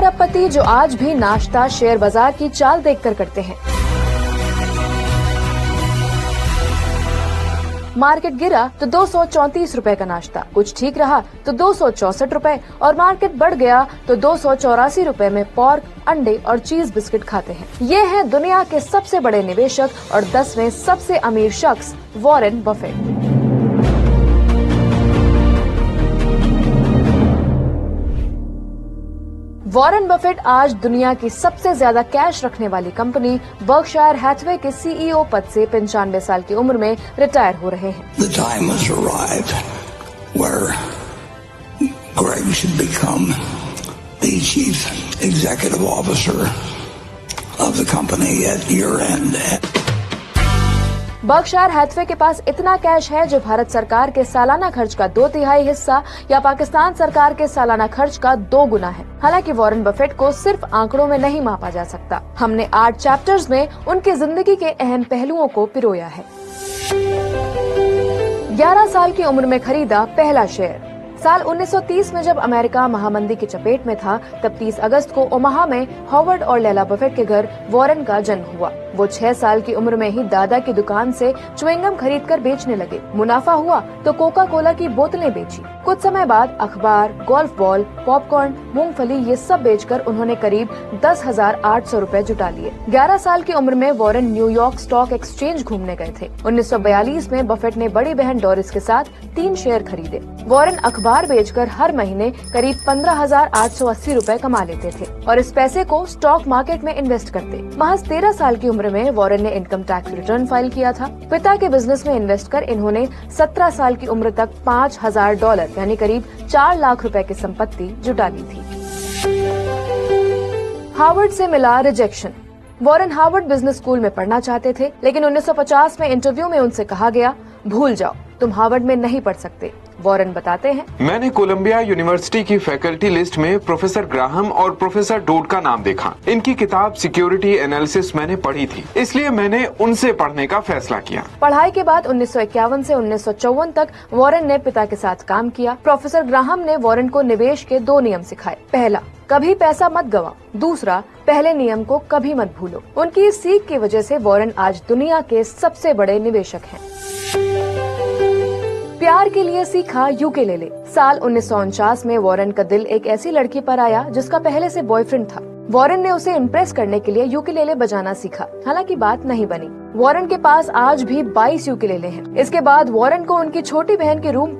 अरबपति जो आज भी नाश्ता शेयर बाजार की चाल देखकर करते हैं। मार्केट गिरा तो 234 रुपए का नाश्ता, कुछ ठीक रहा तो 264 रुपए और मार्केट बढ़ गया तो 284 रुपए में पोर्क, अंडे और चीज बिस्किट खाते हैं। ये हैं दुनिया के सबसे बड़े निवेशक और 10वें सबसे अमीर शख्स वॉरेन बफेट। वॉरेन बफेट आज दुनिया की सबसे ज्यादा कैश रखने वाली कंपनी बर्कशायर हैथवे के सीईओ पद से 95 साल की उम्र में रिटायर हो रहे हैं। The time has arrived where Greg should become the chief executive officer of the company at year end. Berkshire Hathaway के पास इतना कैश है जो भारत सरकार के सालाना खर्च का 2/3 हिस्सा या पाकिस्तान सरकार के सालाना खर्च का 2 गुना है। हालांकि वॉरेन बफेट को सिर्फ आंकड़ों में नहीं मापा जा सकता। हमने 8 चैप्टर्स में उनकी जिंदगी के अहम पहलुओं को पिरोया है। 11 साल की उम्र में खरीदा पहला शेयर। साल 1930 में जब अमेरिका महामंदी की चपेट में था, तब 30 अगस्त को ओमाहा में हॉवर्ड और लैला बफेट के घर वॉरेन का जन्म हुआ। वो 6 साल की उम्र में ही दादा की दुकान से च्युइंगम खरीदकर बेचने लगे। मुनाफा हुआ तो कोका कोला की बोतलें बेची। कुछ समय बाद अखबार, गोल्फ बॉल, पॉपकॉर्न, मूंगफली ये सब बेचकर उन्होंने करीब 10,800 रुपए जुटा लिए। 11 साल की उम्र में वॉरेन न्यूयॉर्क स्टॉक एक्सचेंज घूमने गए थे। 1942 में बफेट ने बड़ी बहन डोरिस के साथ 3 शेयर खरीदे। वॉरेन अखबार बेचकर हर महीने करीब 15,880 रुपए कमा लेते थे और इस पैसे को स्टॉक मार्केट में इन्वेस्ट करते। महज 13 साल की उम्र में वॉरेन ने इनकम टैक्स रिटर्न फाइल किया था। पिता के बिजनेस में इन्वेस्ट कर इन्होंने 17 साल की उम्र तक $5,000 यानी करीब 4 लाख रुपए की संपत्ति जुटा ली थी। हार्वर्ड से मिला rejection. Warren Harvard business school में पढ़ना चाहते थे, लेकिन 1950 में इंटरव्यू में उनसे कहा गया, भूल जाओ, तुम हार्वर्ड में नहीं पढ़ सकते। वॉरेन बताते हैं, मैंने कोलंबिया यूनिवर्सिटी की फैकल्टी लिस्ट में प्रोफेसर ग्राहम और प्रोफेसर डोड का नाम देखा। इनकी किताब सिक्योरिटी एनालिसिस मैंने पढ़ी थी, इसलिए मैंने उनसे पढ़ने का फैसला किया। पढ़ाई के बाद 1951 से 1954 तक वॉरेन ने पिता के साथ काम किया। प्रोफेसर ग्राहम ने वॉरेन को निवेश के 2 नियम सिखाए। पहला, कभी पैसा मत गवाओ। दूसरा, पहले नियम को कभी मत भूलो। उनकी इस सीख की वजह से वॉरेन आज दुनिया के सबसे बड़े निवेशक हैं। प्यार के लिए सीखा यूकेलेले। साल 1949 में वॉरेन का दिल एक ऐसी लड़की पर आया जिसका पहले से बॉयफ्रेंड था। वॉरेन ने उसे इम्प्रेस करने के लिए यूकेलेले बजाना सीखा। हालांकि बात नहीं बनी। वॉरेन के पास आज भी 22 यूकेलेले हैं। इसके बाद वॉरेन को उनकी छोटी बहन के रूम